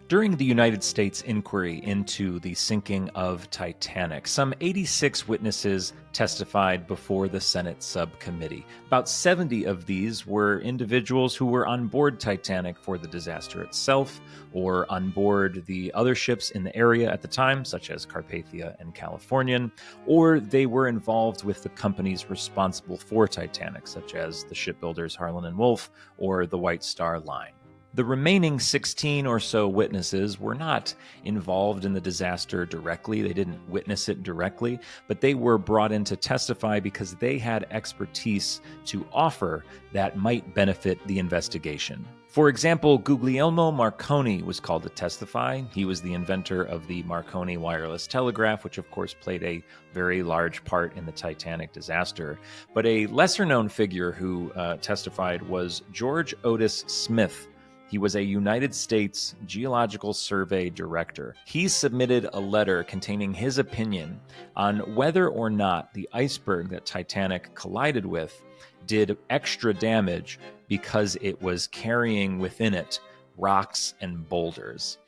During the United States inquiry into the sinking of Titanic, some 86 witnesses testified before the Senate subcommittee. About 70 of these were individuals who were on board Titanic for the disaster itself, or on board the other ships in the area at the time, such as Carpathia and Californian, or they were involved with the companies responsible for Titanic, such as the shipbuilders Harlan and Wolff or the White Star Line. The remaining 16 or so witnesses were not involved in the disaster directly. They didn't witness it directly, but they were brought in to testify because they had expertise to offer that might benefit the investigation. For example, Guglielmo Marconi was called to testify. He was the inventor of the Marconi wireless telegraph, which of course played a very large part in the Titanic disaster. But a lesser-known figure who testified was George Otis Smith. He was a United States Geological Survey director. He submitted a letter containing his opinion on whether or not the iceberg that Titanic collided with did extra damage because it was carrying within it rocks and boulders.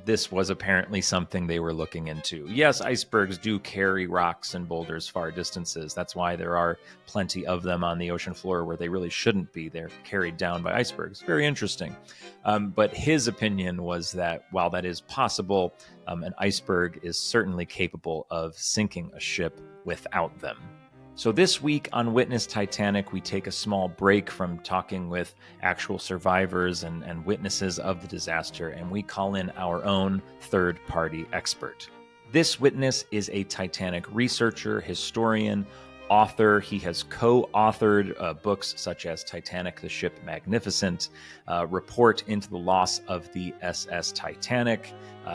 This was apparently something they were looking into. Yes, icebergs do carry rocks and boulders far distances. That's why there are plenty of them on the ocean floor where they really shouldn't be. They're carried down by icebergs. Very interesting. But his opinion was that while that is possible, an iceberg is certainly capable of sinking a ship without them. So this week on Witness Titanic, we take a small break from talking with actual survivors and witnesses of the disaster, and we call in our own third-party expert. This witness is a Titanic researcher, historian, author. He has co-authored books such as Titanic, the Ship Magnificent, Report into the Loss of the SS Titanic,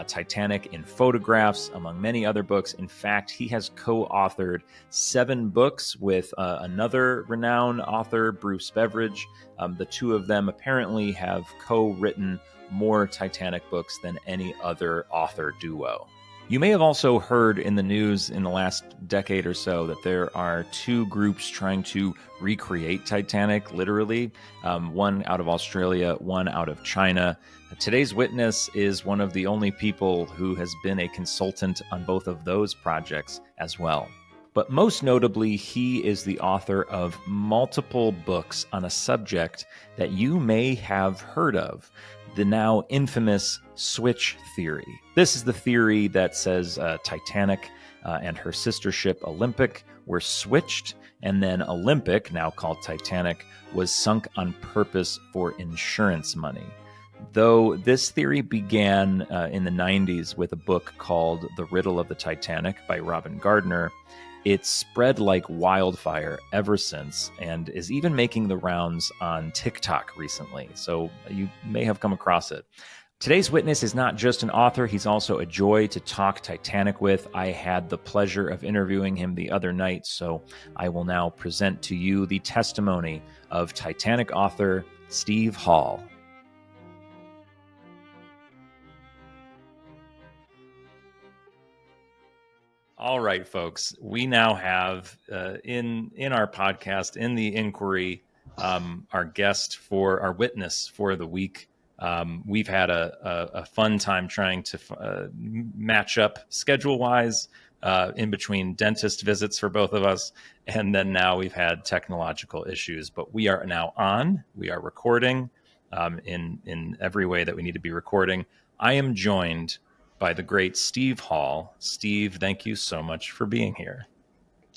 Titanic in Photographs, among many other books. In fact, he has co-authored 7 books with another renowned author, Bruce Beveridge. The two of them apparently have co-written more Titanic books than any other author duo. You may have also heard in the news in the last decade or so that there are 2 groups trying to recreate Titanic, literally, one out of Australia, one out of China. Today's witness is one of the only people who has been a consultant on both of those projects as well. But most notably, he is the author of multiple books on a subject that you may have heard of, the now infamous switch theory. This is the theory that says Titanic and her sister ship Olympic were switched, and then Olympic, now called Titanic, was sunk on purpose for insurance money. Though this theory began in the 90s with a book called The Riddle of the Titanic by Robin Gardner, it's spread like wildfire ever since and is even making the rounds on TikTok recently, so you may have come across it. Today's witness is not just an author, he's also a joy to talk Titanic with. I had the pleasure of interviewing him the other night, so I will now present to you the testimony of Titanic author Steve Hall. All right, folks, we now have in our podcast, in the inquiry, our guest for our witness for the week. We've had a fun time trying to match up schedule-wise in between dentist visits for both of us, and then now we've had technological issues. But we are now on. We are recording in every way that we need to be recording. I am joined by the great Steve Hall. Steve, thank you so much for being here.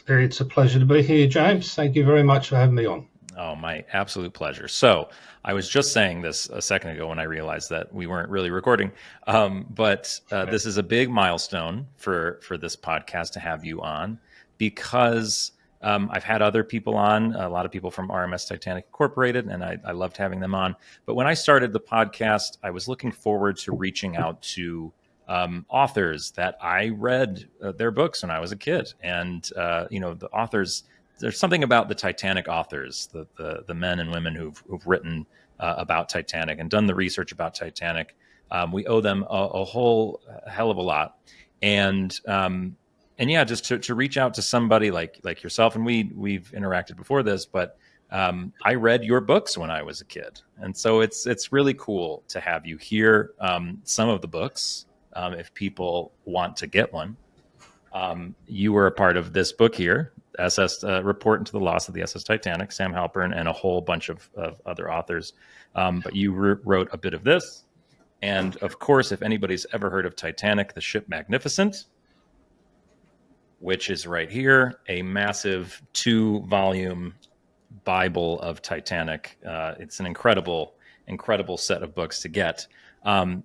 It's a pleasure to be here, James. Thank you very much for having me on. Oh, my absolute pleasure. So I was just saying this a second ago when I realized that we weren't really recording, but this is a big milestone for this podcast to have you on, because I've had other people on, a lot of people from RMS Titanic Incorporated, and I loved having them on. But when I started the podcast, I was looking forward to reaching out to authors that I read their books when I was a kid. And, the authors, there's something about the Titanic authors, the men and women who've written about Titanic and done the research about Titanic. We owe them a whole hell of a lot. And yeah, just to reach out to somebody like yourself, and we've interacted before this, but I read your books when I was a kid, and so it's really cool to have you here. Some of the books, if people want to get one, you were a part of this book here, SS Report into the Loss of the SS Titanic, Sam Halpern, and a whole bunch of other authors. But you wrote a bit of this. And of course, if anybody's ever heard of Titanic, the ship Magnificent, which is right here, a massive 2-volume Bible of Titanic. It's an incredible set of books to get.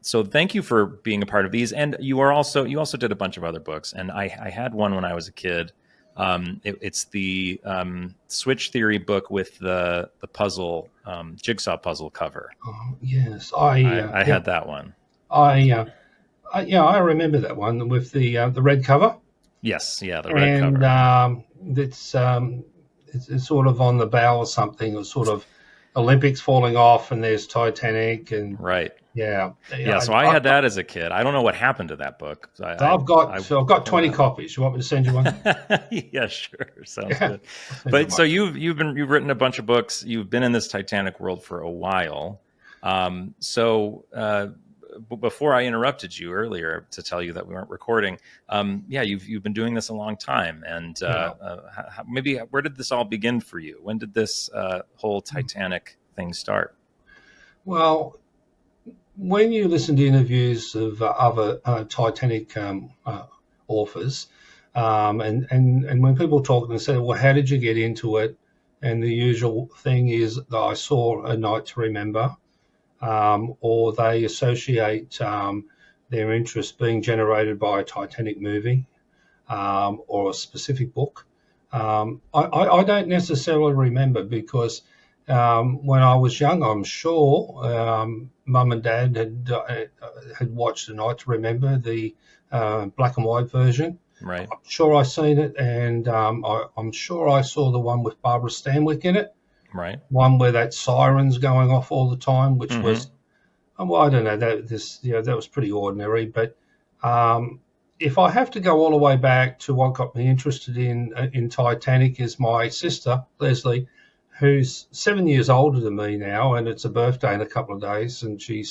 So thank you for being a part of these. And you also did a bunch of other books. And I had one when I was a kid. It's the Switch Theory book with the puzzle, jigsaw puzzle cover. Oh, yes, I had that one. I remember that one with the red cover. Yes, yeah, the red cover. And it's sort of on the bow or something, or sort of Olympics falling off, and there's Titanic, and right. Yeah. So I had that as a kid. I don't know what happened to that book. I've got 20 copies. You want me to send you one? Yeah, sure. Sounds good. But so you've written a bunch of books. You've been in this Titanic world for a while. Before I interrupted you earlier to tell you that we weren't recording, you've been doing this a long time. And maybe where did this all begin for you? When did this whole Titanic thing start? Well, when you listen to interviews of other Titanic authors, and when people talk and say, well, how did you get into it? And the usual thing is that I saw A Night to Remember, or they associate their interest being generated by a Titanic movie or a specific book. I don't necessarily remember, because when I was young, I'm sure Mum and Dad had watched A Night to Remember, the black and white version. Right. I'm sure I seen it, and I'm sure I saw the one with Barbara Stanwyck in it. Right. One where that siren's going off all the time, which was, well, I don't know, that was pretty ordinary. But if I have to go all the way back to what got me interested in Titanic, is my sister Leslie, who's 7 years older than me now, and it's her birthday in a couple of days, and she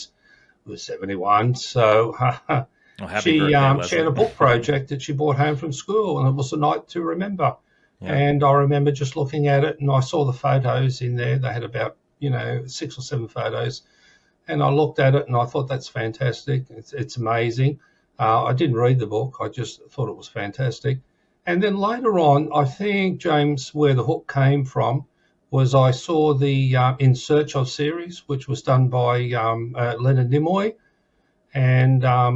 was 71. So she had a book project that she brought home from school, and it was A Night to Remember. Yeah. And I remember just looking at it, and I saw the photos in there. They had about 6 or 7 photos, and I looked at it and I thought, that's fantastic. It's amazing. I didn't read the book. I just thought it was fantastic. And then later on, I think, James, where the hook came from was I saw the In Search of series, which was done by Leonard Nimoy. And I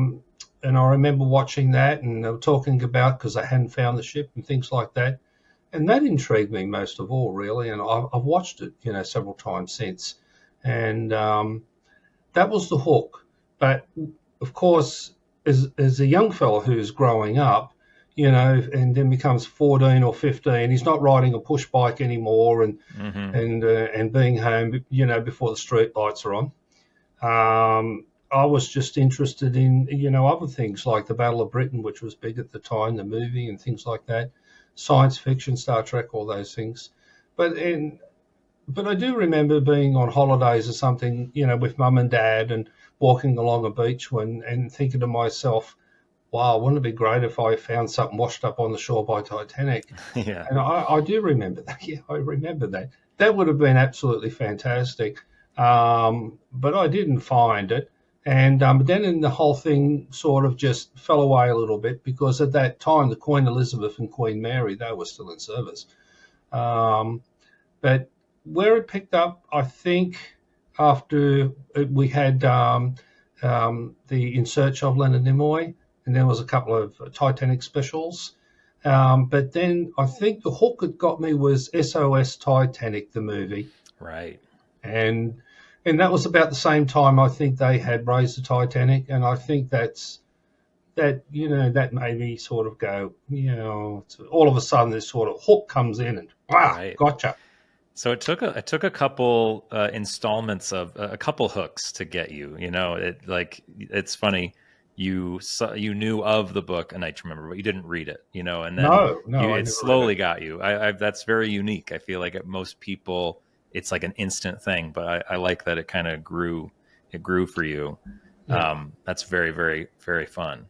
remember watching that, and they were talking about, because they hadn't found the ship and things like that. And that intrigued me most of all, really. And I've watched it, several times since. And that was the hook. But, of course, as a young fella who's growing up, and then becomes 14 or 15, he's not riding a push bike anymore, and being home, before the street lights are on. I was just interested in, other things like the Battle of Britain, which was big at the time, the movie and things like that, science fiction, Star Trek, all those things. But I do remember being on holidays or something, with Mum and Dad, and walking along a beach and thinking to myself, wow, wouldn't it be great if I found something washed up on the shore by Titanic? Yeah. And I do remember that. Yeah, I remember that. That would have been absolutely fantastic. But I didn't find it. And then the whole thing sort of just fell away a little bit, because at that time, the Queen Elizabeth and Queen Mary, they were still in service. But where it picked up, I think, after we had the In Search of Leonard Nimoy, and there was a couple of Titanic specials. But then I think the hook that got me was SOS Titanic, the movie. Right. And that was about the same time I think they had raised the Titanic, and I think that made me sort of go, all of a sudden this sort of hook comes in, and wow, right. Gotcha. So it took a couple installments of a couple hooks to get you. It's funny. You knew of the book A Night to Remember, but you didn't read it. And then no, it slowly got you. That's very unique. I feel like most people it's like an instant thing. But I like that it kind of grew. It grew for you. Yeah. That's very, very, very fun.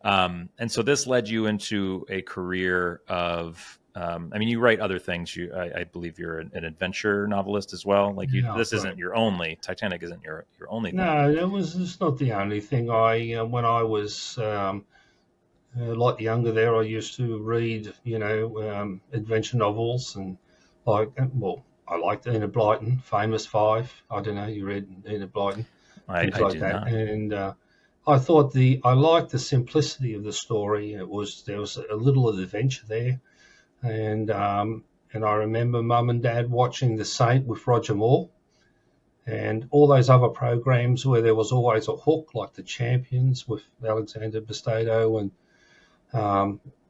And so this led you into a career of, I mean, you write other things. I believe you're an adventure novelist as well. Like Yeah, this right. isn't your only, Titanic isn't your only thing. No, it's not the only thing. When I was a lot younger there, I used to read, adventure novels and I liked Enid Blyton, Famous Five. I don't know, you read Enid Blyton, things I like do that. not. And I liked the simplicity of the story. There was a little adventure there, and I remember Mum and Dad watching The Saint with Roger Moore and all those other programs where there was always a hook, like The Champions with Alexander Bastedo and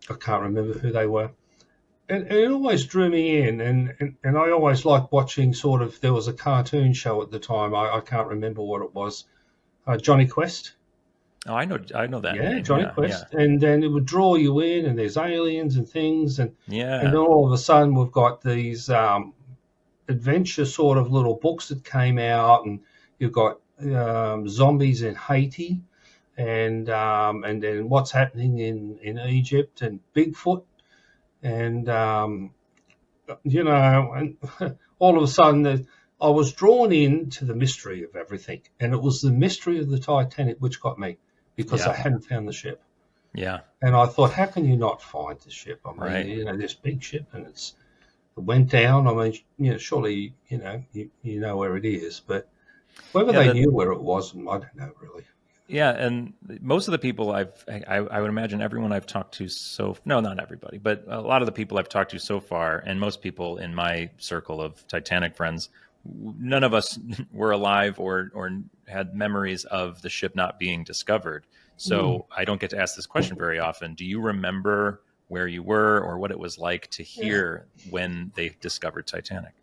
I can't remember who they were. And it always drew me in, and I always liked watching there was a cartoon show at the time. I can't remember what it was. Johnny Quest. Oh, I know that Yeah, name. Johnny Yeah, yeah, Quest. And then it would draw you in, and there's aliens and things. And then yeah. all of a sudden, we've got these adventure sort of little books that came out, and you've got zombies in Haiti, and then what's happening in Egypt and Bigfoot, and and all of a sudden I was drawn into the mystery of everything, and it was the mystery of the Titanic which got me because I Yeah, hadn't found the ship, yeah, and I thought, how can you not find the ship? I mean, right. this big ship, and it went down. I mean, surely you know where it is, but whether Yeah, they that knew where it was, I don't know really. yeah, and most of the people I would imagine everyone I've talked to no, not everybody, but a lot of the people I've talked to so far, and most people in my circle of Titanic friends, none of us were alive or had memories of the ship not being discovered. Mm. So I don't get to ask this question very often. Do you remember where you were or what it was like to Yeah. hear when they discovered Titanic?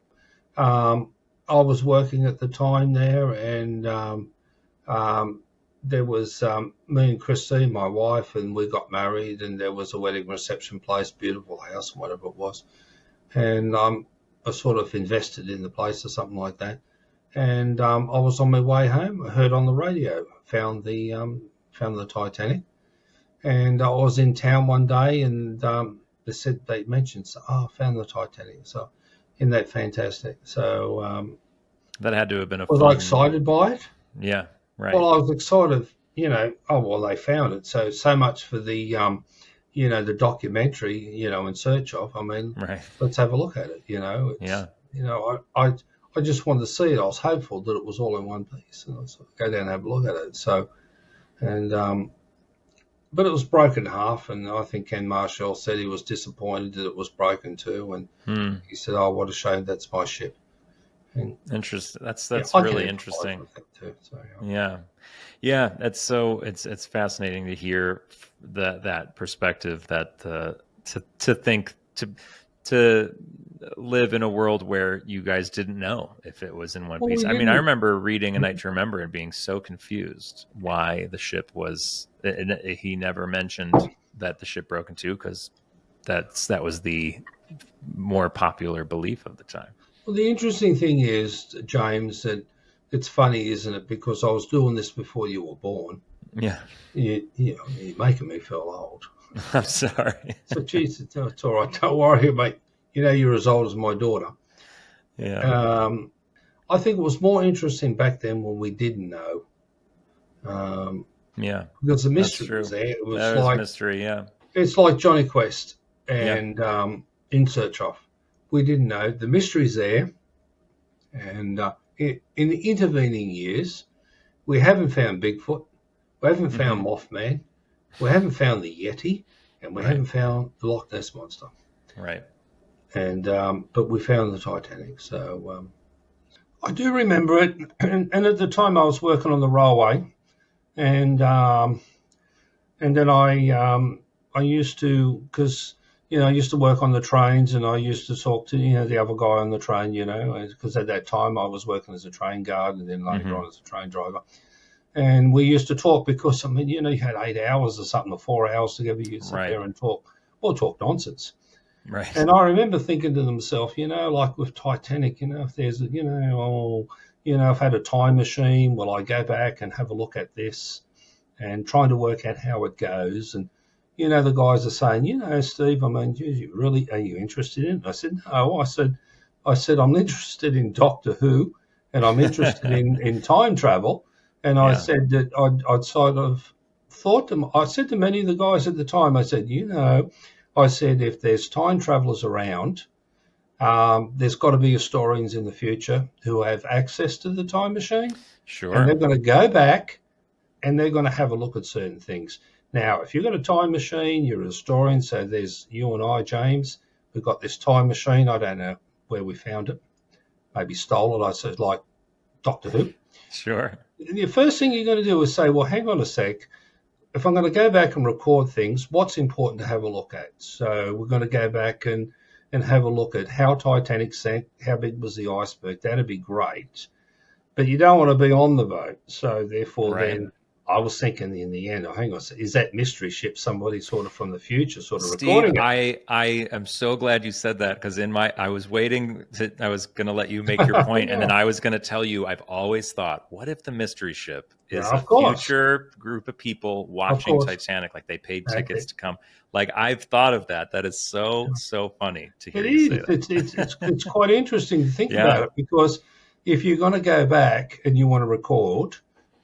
Um, I was working at the time there, and um, there was me and Christine, my wife, and we got married, and there was a wedding reception place, beautiful house, whatever it was. And I sort of invested in the place or something like that. And I was on my way home. I heard on the radio, found the Titanic, and I was in town one day, and they mentioned, I found the Titanic. So, isn't that fantastic? So, That had to have been a was I fun, excited by it? yeah, right, Well, I was excited, oh, well, they found it. So much for the documentary, In Search of. I mean, right, let's have a look at it. yeah. I just wanted to see it. I was hopeful that it was all in one piece, and I was go down and have a look at it. So, and but it was broken in half, and I think Ken Marshall said he was disappointed that it was broken too, and Hmm. he said, "Oh, what a shame! That's my ship." And Interesting. That's I can really empathize interesting. with that too. So Yeah. Yeah, it's fascinating to hear that perspective that to think to live in a world where you guys didn't know if it was in one well, piece. we I mean, I didn't. remember reading A Night to Remember and being so confused why the ship was. He never mentioned that the ship broke in two because that was the more popular belief of the time. Well, the interesting thing is, James, that it's funny, isn't it? Because I was doing this before you were born. Yeah, You're making me feel old. I'm sorry. So, geez, it's all right. Don't worry, mate. You're as old as my daughter. Yeah, Um, I think it was more interesting back then when we didn't know, yeah, because the that's mystery was true. there. It was That is like mystery. Yeah, it's like Johnny Quest yeah. and In Search of. We didn't know the mystery's there, and in the intervening years, we haven't found Bigfoot, we haven't found Hmm. Mothman, we haven't found the Yeti, and we Right, haven't found the Loch Ness monster. right. And but we found the Titanic. So I do remember it, and at the time I was working on the railway, and then I used to because I used to work on the trains, and I used to talk to the other guy on the train, because at that time I was working as a train guard, and then later Hmm. on as a train driver. And we used to talk because I mean, you had 8 hours or something, or 4 hours together. You'd sit Right. there and talk, or talk nonsense. Right. And I remember thinking to myself, like with Titanic, if there's, if I had a time machine, will I go back and have a look at this and trying to work out how it goes? And, the guys are saying, Steve, I mean, geez, are you interested in it? I said, no. I said, I'm interested in Doctor Who and I'm interested in time travel. And I said that I'd sort of I said to many of the guys at the time, I said, I said, if there's time travelers around, there's got to be historians in the future who have access to the time machine. Sure. And they're going to go back and they're going to have a look at certain things. Now, if you've got a time machine, you're a historian. So there's you and I, James, we've got this time machine. I don't know where we found it. Maybe stole it. I said, like Doctor Who. Sure. The first thing you're going to do is say, well, hang on a sec. If I'm going to go back and record things, what's important to have a look at? So we're going to go back and have a look at how Titanic sank, how big was the iceberg. That'd be great. But you don't want to be on the boat. So therefore, then I was thinking in the end, hang on, is that mystery ship somebody sort of from the future sort of Steve, recording it? I am so glad you said that, because I was waiting I was going to let you make your point, and then I was going to tell you, I've always thought, what if the mystery ship is a future group of people watching Titanic, like they paid tickets to come? Like, I've thought of that. That is so funny to hear you say that. It's quite interesting to think about it, because if you're going to go back and you want to record,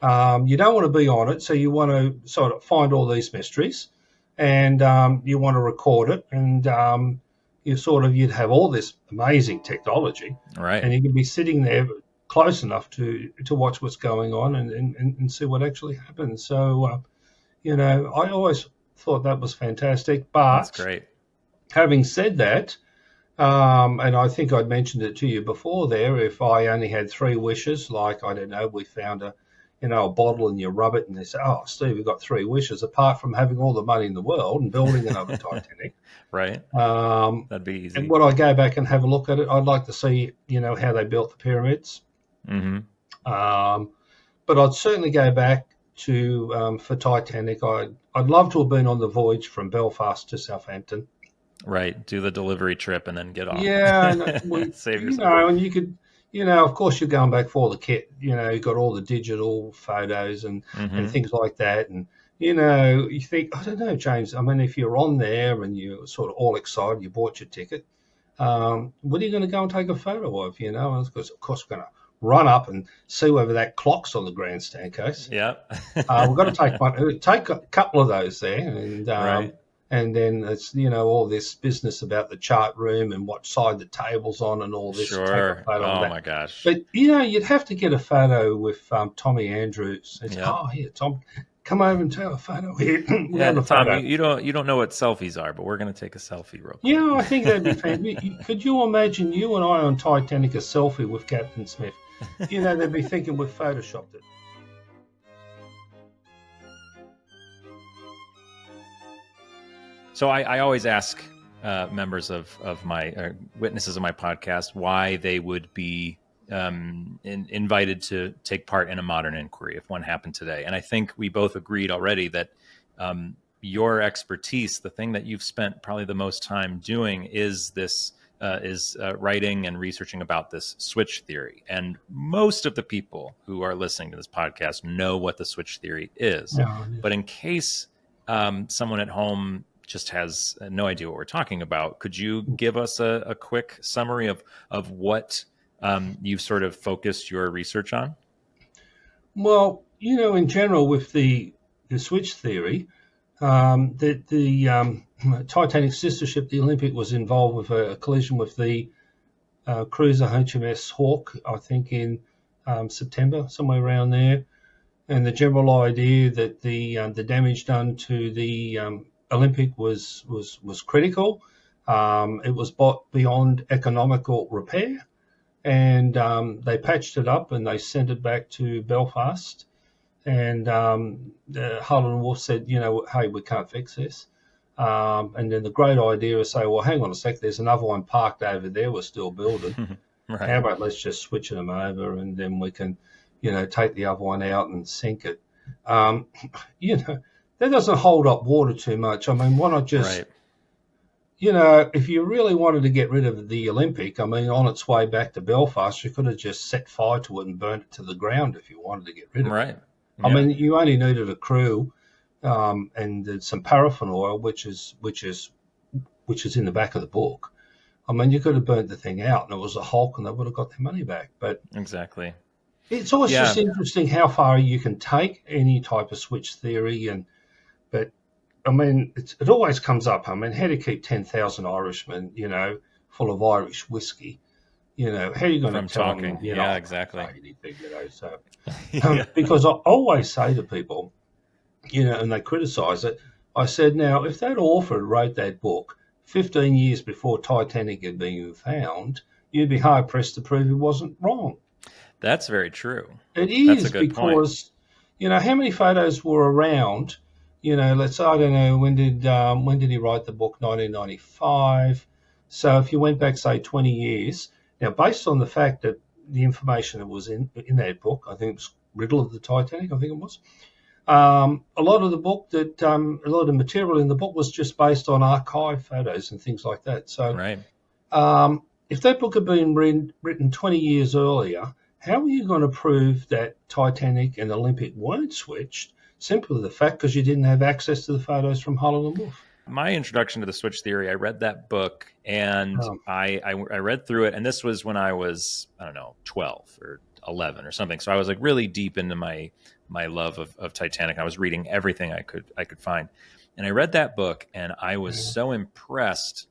you don't want to be on it, so you want to sort of find all these mysteries, and you want to record it, and you'd have all this amazing technology, right? And you can be sitting there close enough to watch what's going on and see what actually happens. So, I always thought that was fantastic. But that's great. Having said that, and I think I'd mentioned it to you before there, if I only had 3 wishes, like, I don't know, we found a bottle and you rub it and they say, oh, Steve, we've got 3 wishes, apart from having all the money in the world and building another Titanic. Right. That'd be easy. And would I go back and have a look at it? I'd like to see, how they built the pyramids. Mm-hmm. But I'd certainly go back to, for Titanic, I'd love to have been on the voyage from Belfast to Southampton. Right. Do the delivery trip and then get off. Yeah. Save yourself. And you could, of course, you're going back for all the kit. You've got all the digital photos and things like that. And, you think, I don't know, James, I mean, if you're on there and you're sort of all excited, you bought your ticket, what are you going to go and take a photo of, Because, of course, we're going to run up and see whether that clock's on the grandstand case. Yeah. We've got to take a couple of those there. And, right. And then it's, all this business about the chart room and what side the table's on and all this. Sure. Take a photo oh, of that. my gosh. But, you'd have to get a photo with Tommy Andrews. It's, oh, here, Tom, come over and take a photo here. Tom, you don't know what selfies are, but we're going to take a selfie real quick. Yeah, I think that'd be fantastic. Could you imagine you and I on Titanic, a selfie with Captain Smith? They'd be thinking we've photoshopped it. So I always ask members of my witnesses of my podcast why they would be invited to take part in a modern inquiry if one happened today. And I think we both agreed already that your expertise, the thing that you've spent probably the most time doing, is this writing and researching about this switch theory. And most of the people who are listening to this podcast know what the switch theory is. Yeah. But in case someone at home just has no idea what we're talking about, could you give us a quick summary of what you've sort of focused your research on? Well, in general, with the switch theory, the Titanic sister ship, the Olympic, was involved with a collision with the cruiser HMS Hawke, I think in September, somewhere around there. And the general idea that the damage done to the Olympic was critical. It was beyond economical repair, and they patched it up and they sent it back to Belfast. And Hull and Wolff said, hey, we can't fix this. And then the great idea is say, well, hang on a sec, there's another one parked over there we're still building. Right. How about let's just switch them over and then we can, take the other one out and sink it. That doesn't hold up water too much. I mean, why not just, if you really wanted to get rid of the Olympic, I mean, on its way back to Belfast, you could have just set fire to it and burnt it to the ground if you wanted to get rid of it. Right. I Yeah. mean, you only needed a crew and some paraffin oil, which is in the back of the book. I mean, you could have burnt the thing out, and it was a Hulk, and they would have got their money back. But Exactly. it's always Yeah. just interesting how far you can take any type of switch theory, but I mean, it always comes up. I mean, how to keep 10,000 Irishmen, full of Irish whiskey? How are you going From to tell talking. them? Yeah, exactly. Anything, so Yeah. because I always say to people, and they criticise it. I said, now, if that author wrote that book 15 years before Titanic had been found, you'd be hard pressed to prove he wasn't wrong. That's very true. It That's a is good point. because, how many photos were around? Let's say, I don't know, when did he write the book? 1995. So if you went back, say, 20 years, now based on the fact that the information that was in that book, I think it was Riddle of the Titanic, I think it was. A lot of the book a lot of the material in the book was just based on archive photos and things like that. So, Right. if that book had been written 20 years earlier, how are you going to prove that Titanic and Olympic weren't switched? Simply the fact because you didn't have access to the photos from Hull and Wolff. My introduction to the switch theory, I read that book and I read through it. And this was when I was, I don't know, 12 or 11 or something. So I was like really deep into my love of Titanic. I was reading everything I could find. And I read that book and I was so impressed.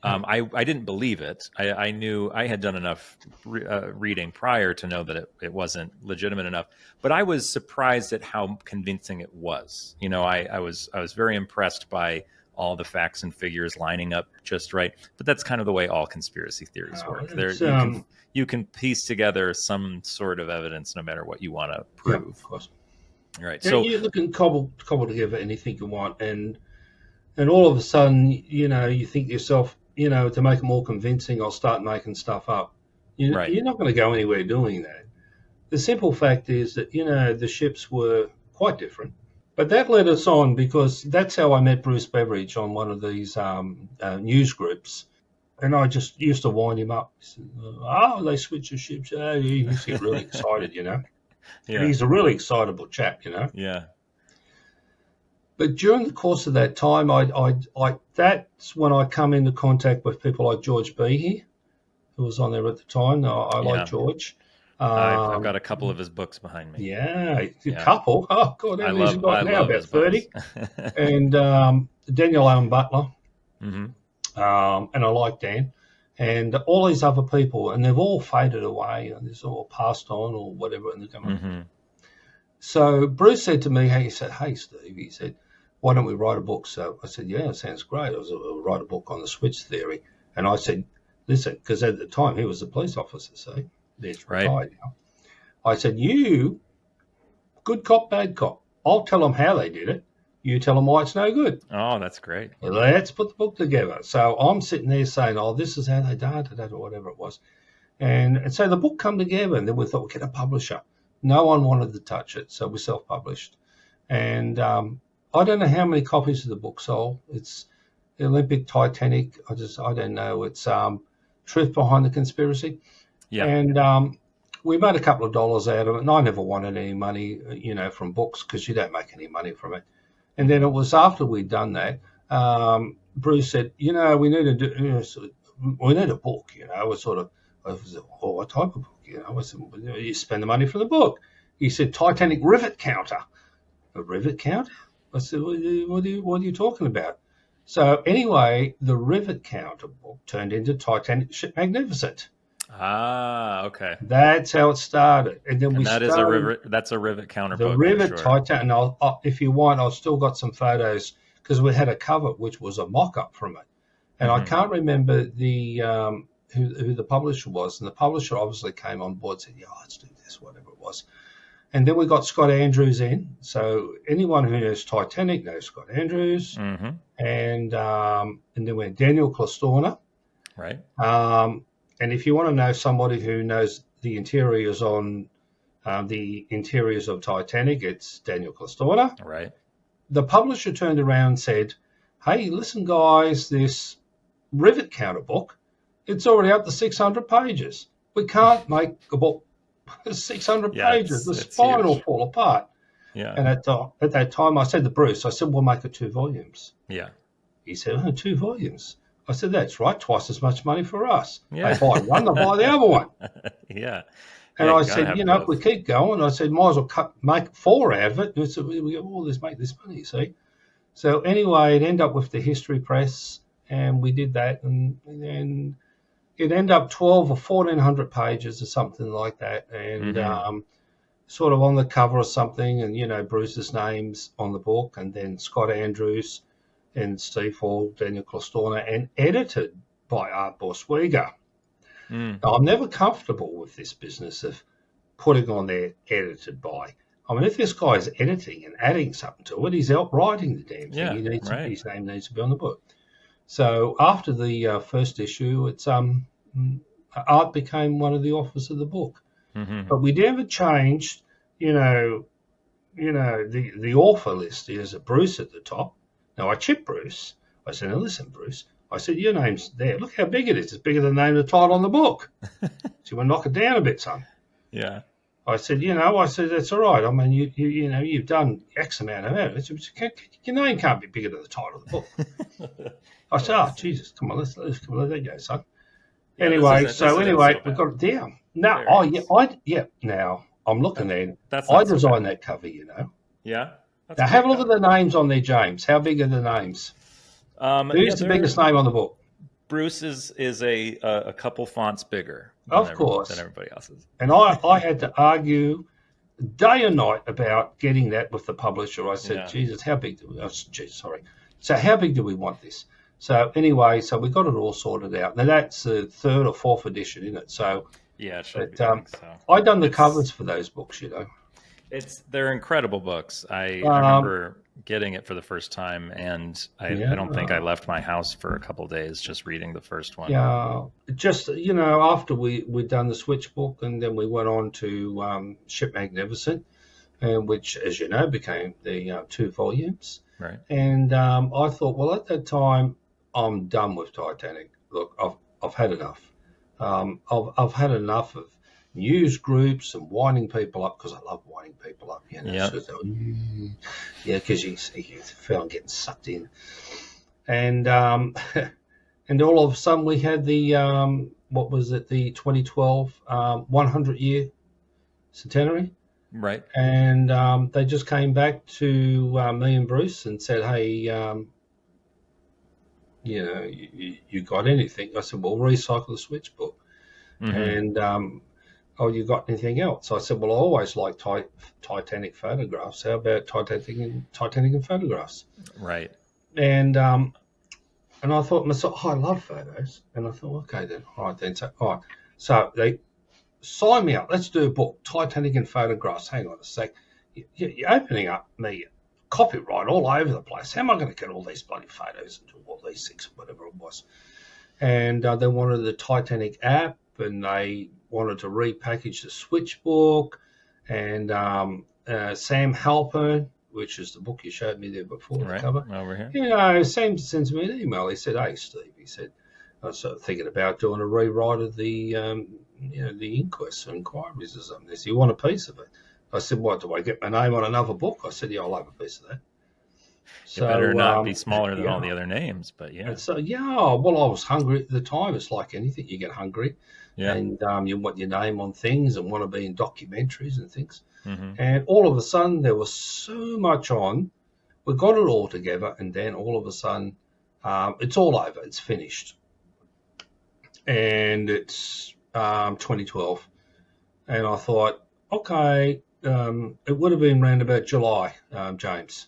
I didn't believe it. I knew I had done enough reading prior to know that it wasn't legitimate enough. But I was surprised at how convincing it was. I was very impressed by all the facts and figures lining up just right. But that's kind of the way all conspiracy theories work. You can piece together some sort of evidence no matter what you want to prove. Yeah, of course. Right. So you can cobble together anything you want, and all of a sudden, you think to yourself, to make it more convincing, I'll start making stuff up. Right. You're not going to go anywhere doing that. The simple fact is that, the ships were quite different. But that led us on because that's how I met Bruce Beveridge on one of these news groups. And I just used to wind him up. He said, they switch the ships. He used to get really excited, Yeah. And he's a really excitable chap, Yeah. But during the course of that time, that's when I come into contact with people like George Behe, who was on there at the time. I like George. I've got a couple of his books behind me. Yeah, a couple. Oh, God, how many's he got now? About 30. And Daniel Owen Butler. Mm-hmm. And I like Dan. And all these other people, and they've all faded away, and they've all passed on or whatever. And they're coming. Mm-hmm. So Bruce said to me, hey, Steve, he said, why don't we write a book? So I said, yeah, it sounds great. I'll write a book on the switch theory. And I said, listen, because at the time he was a police officer, so he's retired now. I said, you, good cop, bad cop. I'll tell them how they did it. You tell them why it's no good. Oh, that's great. Let's put the book together. So I'm sitting there saying, this is how they did it, or whatever it was. And so the book come together, and then we thought we'd get a publisher. No one wanted to touch it, so we self-published. And I don't know how many copies of the book sold. It's the Olympic Titanic. I don't know. It's Truth Behind the Conspiracy. Yeah. And we made a couple of dollars out of it, and I never wanted any money, from books because you don't make any money from it. And then it was after we'd done that, Bruce said, we need we need a book, It's sort of, I said, what type of book? I said, you spend the money for the book. He said, Titanic rivet counter. A rivet counter? I said, what are you talking about? So anyway, the rivet counter book turned into Titanic Ship Magnificent. Ah, okay. That's how it started. And then that's a rivet counter book. The rivet Titanic, and if you want, I've still got some photos because we had a cover which was a mock-up from it. And I can't remember who the publisher was, and the publisher obviously came on board and said, let's do this, whatever it was. And then we got Scott Andrews in. So anyone who knows Titanic knows Scott Andrews. Mm-hmm. And then we had Daniel Clistorna. Right. And if you want to know somebody who knows the interiors on the interiors of Titanic, it's Daniel Clistorna. Right. The publisher turned around and said, hey, listen, guys, this rivet counter book, it's already up to 600 pages. We can't make a book 600 Yeah, pages. The it's spine will huge. fall apart. Yeah. And at that time, I said to Bruce, I said, we'll make it 2 volumes. Yeah. He said, oh, 2 volumes. I said, that's right, twice as much money for us. Yeah. They buy one, they buy the other one. Yeah. And Yeah, I you gotta said, have if we both. keep going, I said, might as well make 4 out of it. And so we go, oh, let's make this money, see? So anyway, it ended up with the History Press, and we did that, and then it ended up 12 or 1400 pages or something like that, and sort of on the cover or something, and Bruce's name's on the book, and then Scott Andrews and Steve Hall, Daniel Costorna, and edited by Art Borswiga. Mm. Now, I'm never comfortable with this business of putting on there edited by. I mean, if this guy's editing and adding something to it, he's out writing the damn thing. Yeah, His name needs to be on the book. So after the first issue, it's Art became one of the authors of the book. Mm-hmm. But we never changed, the author list is a Bruce at the top. Now I chipped Bruce. I said, now listen, Bruce. I said, your name's there. Look how big it is. It's bigger than the name of the title on the book. So you want to knock it down a bit, son. Yeah. I said, that's all right. I mean, you've done X amount of it. Your name can't be bigger than the title of the book. I said, oh, Jesus, come on, let's let that go, son. Yeah, anyway, this isn't we so got it down. No, now I'm looking there. That's I not so designed bad. that cover, Yeah. Now have a look at the names on there, James. How big are the names? Who's the biggest name on the book? Bruce is a couple fonts bigger. Of course. Than everybody else's. And I had to argue day and night about getting that with the publisher. I said, Jesus, how big do we? So how big do we want this? So anyway, we got it all sorted out. Now that's the 3rd or 4th edition, isn't it? So yeah, it should be, so. I done the covers for those books, They're incredible books. I remember getting it for the first time, and I don't think I left my house for a couple of days just reading the first one. Yeah, just after we'd done the Switch book, and then we went on to Ship Magnificent, which, as you know, became the 2 volumes. Right. And I thought, well, at that time, I'm done with Titanic. Look, I've had enough. I've had enough of news groups and winding people up, because I love winding people up. Yeah. Because you feel I'm getting sucked in. And and all of a sudden we had the the 2012 100-year centenary. Right. And they just came back to me and Bruce and said, hey, you got anything? I said, well, recycle the Switch book. Mm-hmm. And you got anything else? I said, well, I always like Titanic photographs. How about Titanic and photographs? Right. And I thought to myself, I love photos. And I thought, okay then, all right then. So they sign me up. Let's do a book, Titanic and photographs. Hang on a sec. You're opening up me copyright all over the place. How am I going to get all these bloody photos and do all these things, whatever it was? And they wanted the Titanic app, and they wanted to repackage the Switch book, and Sam Halpern, which is the book you showed me there before, right, the cover. Over here. Sam sends me an email. He said, hey, Steve, he said, I was sort of thinking about doing a rewrite of the inquests or inquiries or something. He said, you want a piece of it? I said, what, do I get my name on another book? I said, yeah, I'll have a piece of that. It better not be smaller than all the other names, but yeah. And so, well, I was hungry at the time. It's like anything, you get hungry. Yeah. And you want your name on things and want to be in documentaries and things. Mm-hmm. And all of a sudden, there was so much on. We got it all together, and then all of a sudden, it's all over. It's finished. And it's 2012. And I thought, okay, it would have been around about July, James,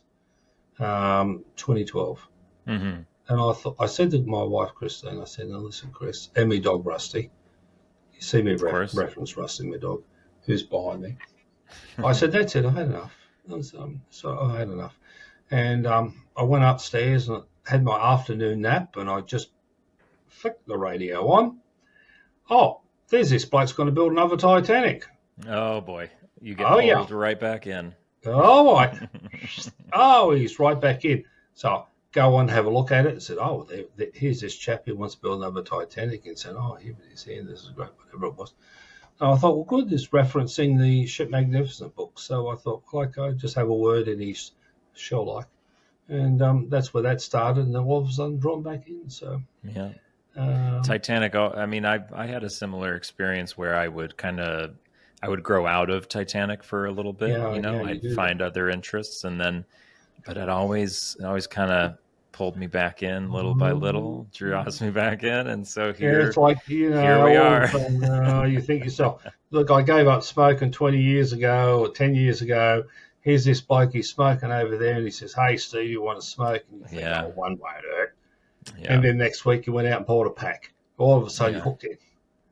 2012. Mm-hmm. And I said to my wife, Christine, I said, now listen, Chris, and my dog, Rusty. You see me reference Rusty, my dog, who's behind me. I said, that's it, I've had enough. So I had enough. And I went upstairs and had my afternoon nap, and I just flicked the radio on. Oh, there's this bloke's going to build another Titanic. Oh, boy. You get pulled right back in. Oh, right. Oh, he's right back in. So go on, have a look at it, and said, "Oh, here's this chap who wants to build another Titanic," and said, "Oh, here it is, here, this is great," whatever it was. And I thought, well, good, this referencing the Ship Magnificent book. So I thought, like, I just have a word in his show, like, and that's where that started, and then all of a sudden drawn back in. So yeah, Titanic. I mean, I had a similar experience where I would grow out of Titanic for a little bit. yeah, yeah, you I'd do find that. other interests, and then, but it always kind of pulled me back in little by little, draws me back in, and so Yeah, it's like, here we all of are. a sudden, you think yourself, look, I gave up smoking 20 years ago or 10 years ago. Here's this bloke, he's smoking over there, and he says, "Hey, Steve, you want to smoke?" And you think, Yeah. "Oh, one won't hurt." Yeah. And then next week you went out and bought a pack. All of a sudden Yeah. you're hooked in.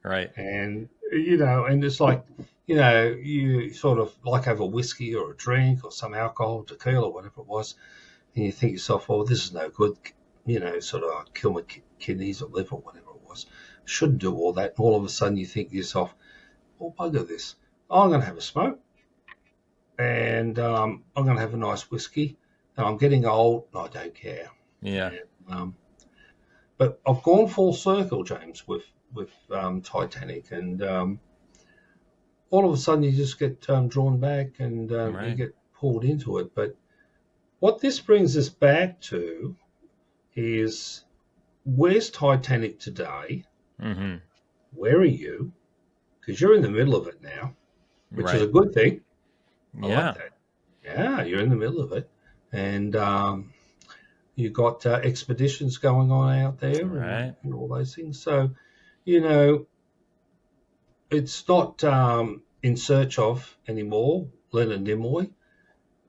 Right. And, and it's like, you sort of like have a whiskey or a drink or some alcohol, tequila, or whatever it was, and you think to yourself, "Oh, this is no good," sort of I'll kill my kidneys or liver or whatever it was. Shouldn't do all that. And all of a sudden you think to yourself, "Oh, bugger this. I'm going to have a smoke, and I'm going to have a nice whiskey, and I'm getting old, and I don't care." Yeah. And, but I've gone full circle, James, with Titanic, and all of a sudden you just get drawn back, and Right. you get pulled into it. But what this brings us back to is, where's Titanic today? Mm-hmm. Where are you? Because you're in the middle of it now, which Right. is a good thing. I Yeah. like that. Yeah, you're in the middle of it, and you've got expeditions going on out there, Right. and all those things. So, it's not in search of anymore. Leonard Nimoy,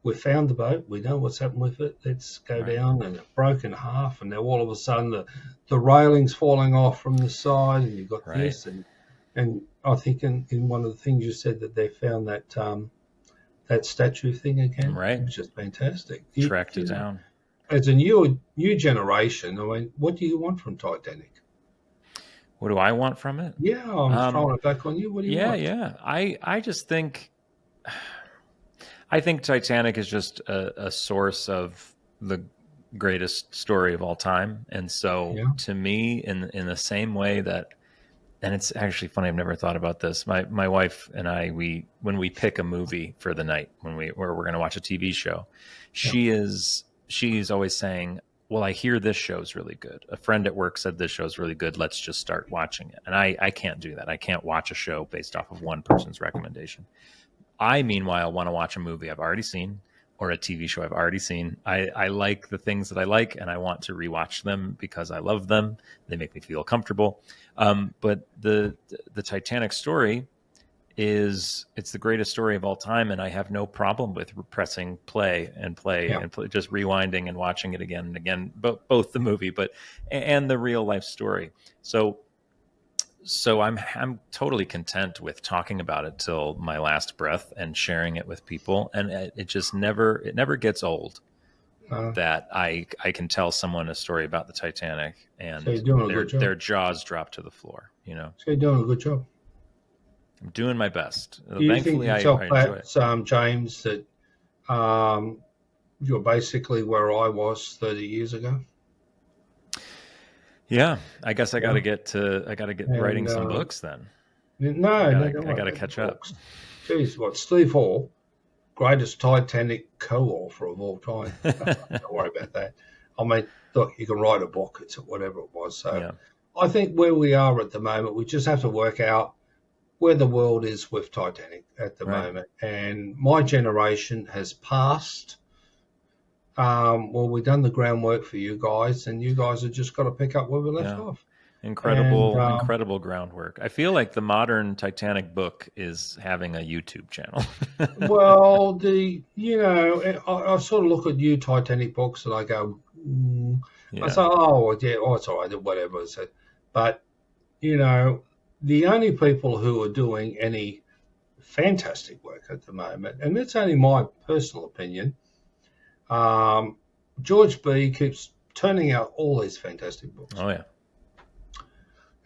we found the boat. We know what's happened with it. Let's go Right. down, and it broke in half. And now all of a sudden the railing's falling off from the side, and you've got Right. this. And I think in one of the things you said that they found that statue thing again, Right. which is fantastic. Tracked it down. As a new generation, I mean, what do you want from Titanic? What do I want from it? Yeah, I'm throwing it back on you. What do you want? Yeah. I just think, I think Titanic is just a source of the greatest story of all time. And so Yeah. to me, in the same way that, and it's actually funny, I've never thought about this. My wife and I, when we pick a movie for the night, where we're going to watch a TV show, she's always saying, "Well, I hear this show's really good. A friend at work said this show's really good. Let's just start watching it." And I can't do that. I can't watch a show based off of one person's recommendation. I, meanwhile, want to watch a movie I've already seen or a TV show I've already seen. I like the things that I like, and I want to rewatch them because I love them. They make me feel comfortable. But the Titanic story it's the greatest story of all time, and I have no problem with pressing play and just rewinding and watching it again and again, both the movie and the real life story. So I'm totally content with talking about it till my last breath and sharing it with people, and it just never gets old. That I can tell someone a story about the Titanic, and So you're doing a good job. their jaws drop to the floor. So you're doing a good job. I'm doing my best. Do you think Thankfully, I yourself, enjoy it. James, that you're basically where I was 30 years ago? Yeah, I guess I got to get And, writing some books then. No, I don't gotta worry catch about up. books. Jeez, what, Steve Hall, greatest Titanic co-author of all time. Don't worry about that. I mean, look, you can write a book, it's whatever it was. So Yeah. I think where we are at the moment, we just have to work out where the world is with Titanic at the Right. moment. And my generation has passed. Well, we've done the groundwork for you guys, and you guys have just got to pick up where we left Yeah. off. Incredible groundwork. I feel like the modern Titanic book is having a YouTube channel. Well, I sort of look at new Titanic books and I go, Yeah. I say, oh, yeah, it's all right, whatever. So, but, the only people who are doing any fantastic work at the moment, and that's only my personal opinion, George B. keeps turning out all these fantastic books. Oh yeah.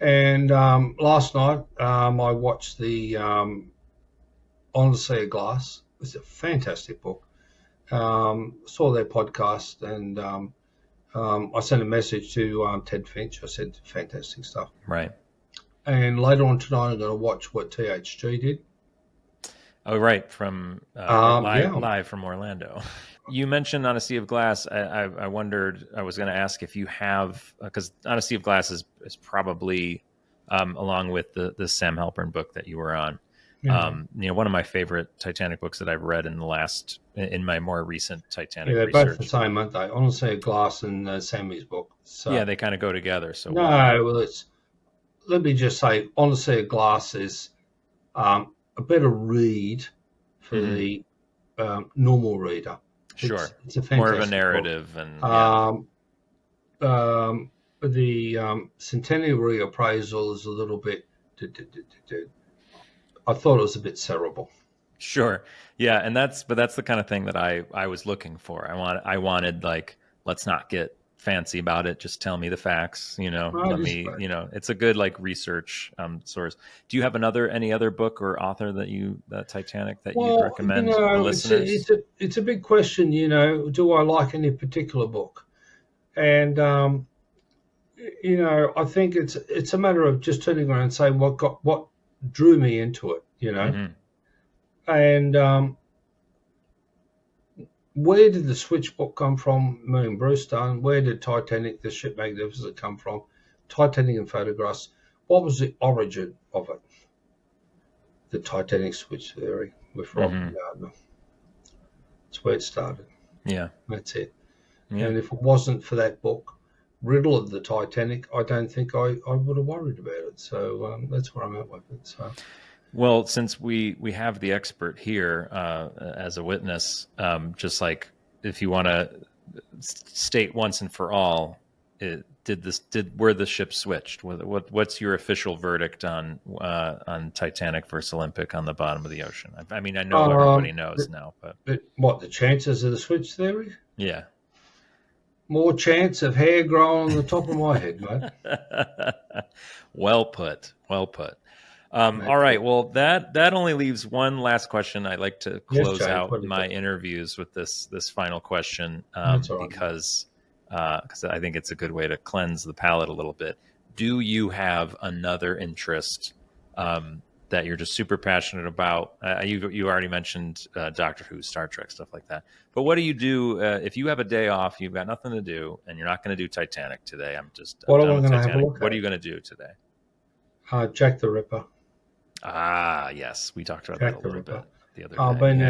And last night I watched the On the Sea of Glass. It's a fantastic book. Saw their podcast, and I sent a message to Ted Finch. I said, fantastic stuff. Right. And later on tonight, I'm going to watch what THG did. Oh, right. From Yeah. live from Orlando. You mentioned On a Sea of Glass. I wondered, I was going to ask if you have, because On a Sea of Glass is probably, along with the Sam Halpern book that you were on, one of my favorite Titanic books that I've read in my more recent Titanic they're research. both the same, aren't they? On a Sea of Glass and Sammy's book. So, yeah, they kind of go together. So let me just say, On a Sea of Glass is a better read for the normal reader. Sure, it's a fantastic more of a narrative, book. The centenary appraisal is a little bit. I thought it was a bit cerebral. Sure, yeah, and that's the kind of thing that I was looking for. I wanted, like, let's not get fancy about it. Just tell me the facts. It's a good, like, research source. Do you have any other book or author that Titanic that you'd recommend the listeners? It's a big question. Do I like any particular book? And I think it's a matter of just turning around and saying what drew me into it. And where did the Switch book come from? Me and Bruce done. Where did Titanic, the Ship Magnificent, come from? Titanic in photographs. What was the origin of it? The Titanic switch theory with Robin Gardner. That's where it started. Yeah. That's it. Yeah. And if it wasn't for that book, Riddle of the Titanic, I don't think I would have worried about it. So that's where I'm at with it. So. Well, since we have the expert here as a witness, just like, if you want to state once and for all, were the ships switched? What's your official verdict on Titanic versus Olympic on the bottom of the ocean? I mean, I know everybody knows now, but what, the chances of the switch theory? Yeah. More chance of hair growing on the top of my head, mate. Well put. All right. Well, that only leaves one last question. I like to close out my interviews with this final question, because I think it's a good way to cleanse the palate a little bit. Do you have another interest that you're just super passionate about? You already mentioned Doctor Who, Star Trek, stuff like that. But what do you do if you have a day off, you've got nothing to do, and you're not going to do Titanic today? I'm done with Titanic. What are you going to do today? Jack the Ripper. Ah, yes, we talked about that a little bit the other day. I've been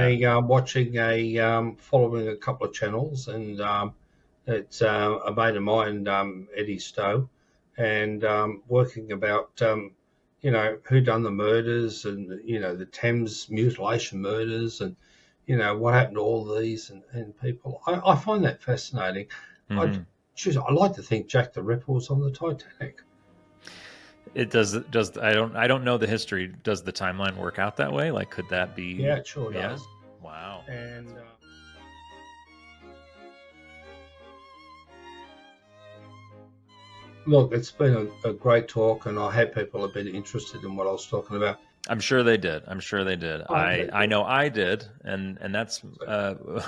following a couple of channels, and it's a mate of mine, Eddie Stowe, and working about who done the murders, and the Thames mutilation murders, and what happened to all these and people. I find that fascinating. I like to think Jack the Ripper was on the Titanic. It does. I don't know the history. Does the timeline work out that way? Like, could that be? Yeah, it sure does. Wow. And look, it's been a great talk, and I hope people have been interested in what I was talking about. I'm sure they did. I know I did, and that's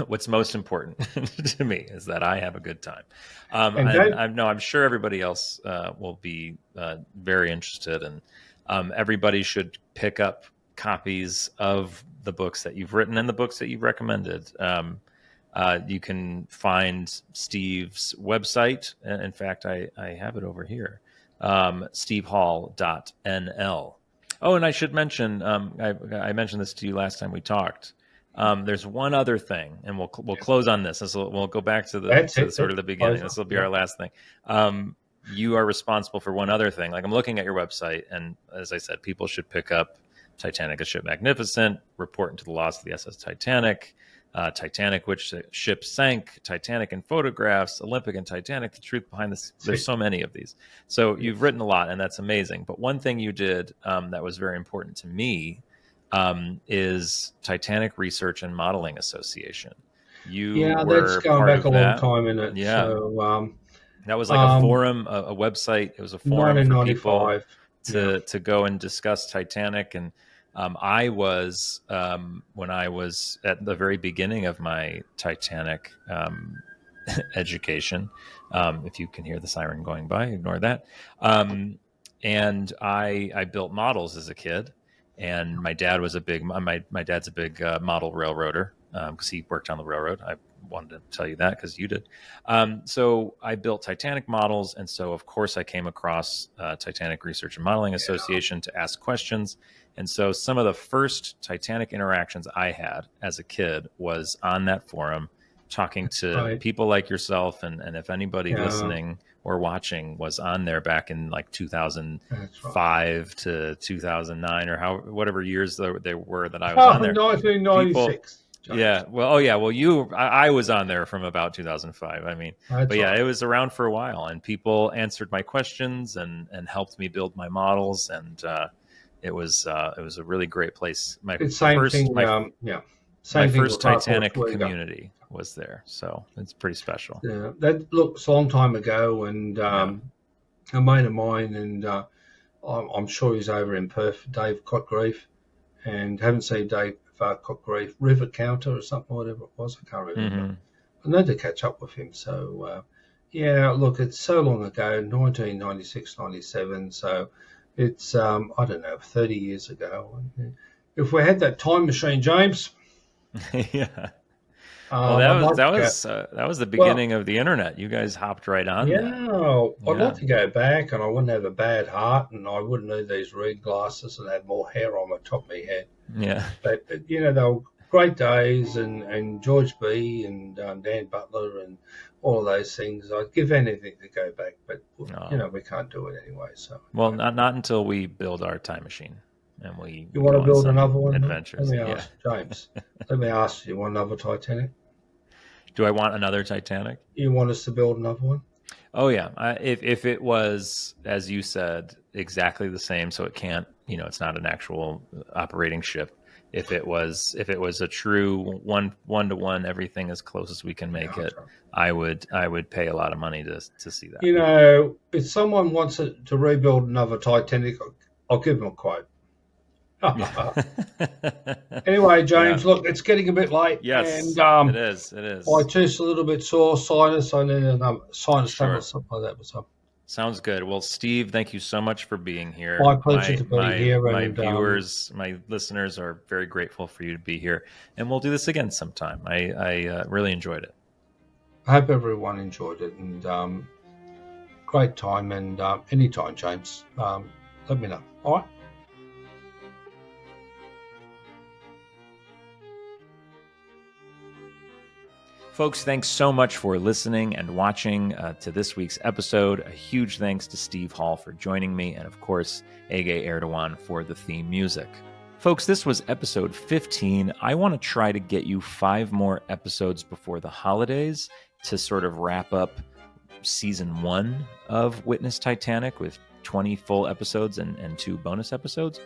what's most important to me, is that I have a good time. I'm sure everybody else will be very interested, and everybody should pick up copies of the books that you've written and the books that you've recommended. You can find Steve's website. In fact, I have it over here, stevehall.nl. Oh, and I should mention, I mentioned this to you last time we talked. There's one other thing, and we'll close on this. We'll go back to the beginning. This will be our last thing. You are responsible for one other thing. Like, I'm looking at your website, and as I said, people should pick up Titanic, a Ship Magnificent, Report into the Loss of the SS Titanic, Titanic, which ship sank, Titanic in photographs, Olympic and Titanic, the truth behind this. There's so many of these. So you've written a lot, and that's amazing. But one thing you did that was very important to me is Titanic Research and Modeling Association. That's going back a long time in it. Yeah. So, that was like a forum, a website. It was a forum for people to go and discuss Titanic. And I was, when I was at the very beginning of my Titanic education. If you can hear the siren going by, ignore that. And I built models as a kid, and my dad was my dad's a big model railroader, because he worked on the railroad. I wanted to tell you that because you did. So I built Titanic models, and so of course I came across Titanic Research and Modeling Association to ask questions. And so some of the first Titanic interactions I had as a kid was on that forum, talking to people like yourself, and if anybody listening or watching was on there back in like 2005 to 2009 or whatever years they were that I was on there. 1996. Yeah. Well, I was on there from about 2005. I mean, it was around for a while, and people answered my questions and helped me build my models. And it was a really great place. My first Titanic community was there. So it's pretty special. Yeah. That looks a long time ago. And a mate of mine, and I'm sure he's over in Perth, Dave Cotgreave, and haven't seen Dave Cotgreave, River Counter or something, whatever it was. I can't remember. I need to catch up with him. So, look, it's so long ago, 1996, 97. So it's, I don't know, 30 years ago. If we had that time machine, James. Yeah. Well, that was the beginning of the internet. You guys hopped right on. I'd like to go back, and I wouldn't have a bad heart, and I wouldn't need these read glasses and have more hair on the top of my head. Yeah. But they were great days, and George B. and Dan Butler and all of those things. I'd give anything to go back, but we can't do it anyway. So not until we build our time machine. And you want to build another one? Adventures. Let me ask James. Let me ask you, want another Titanic? Do I want another Titanic? You want us to build another one? Oh yeah. If it was, as you said, exactly the same, so it can't, it's not an actual operating ship. If it was a true one-to-one, everything as close as we can make it, I would pay a lot of money to see that. If someone wants to rebuild another Titanic, I'll give them a quote. Anyway, James, look, it's getting a bit late. Yes, and, it is. My tooth's a little bit sore, sinus. I need a sinus tablet or something like that. So. Sounds good. Well, Steve, thank you so much for being here. My pleasure to be here. My viewers, my listeners are very grateful for you to be here. And we'll do this again sometime. I really enjoyed it. I hope everyone enjoyed it. And great time. And anytime, James, let me know. All right? Folks, thanks so much for listening and watching to this week's episode. A huge thanks to Steve Hall for joining me, and of course, Ege Erdogan for the theme music. Folks, this was episode 15. I want to try to get you 5 more episodes before the holidays to sort of wrap up season 1 of Witness Titanic with 20 full episodes and 2 bonus episodes.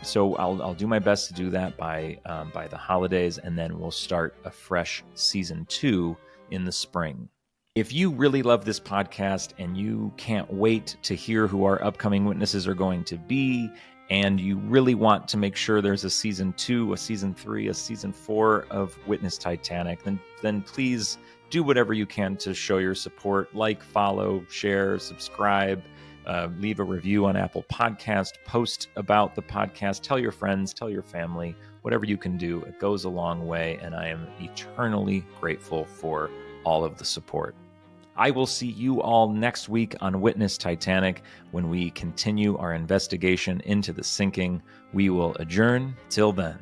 So I'll do my best to do that by the holidays, and then we'll start a fresh season 2 in the spring. If you really love this podcast and you can't wait to hear who our upcoming witnesses are going to be, and you really want to make sure there's a season 2, a season 3, a season 4 of Witness Titanic, then please do whatever you can to show your support. Like, follow, share, subscribe. Leave a review on Apple Podcast, post about the podcast, tell your friends, tell your family, whatever you can do. It goes a long way, and I am eternally grateful for all of the support. I will see you all next week on Witness Titanic when we continue our investigation into the sinking. We will adjourn till then.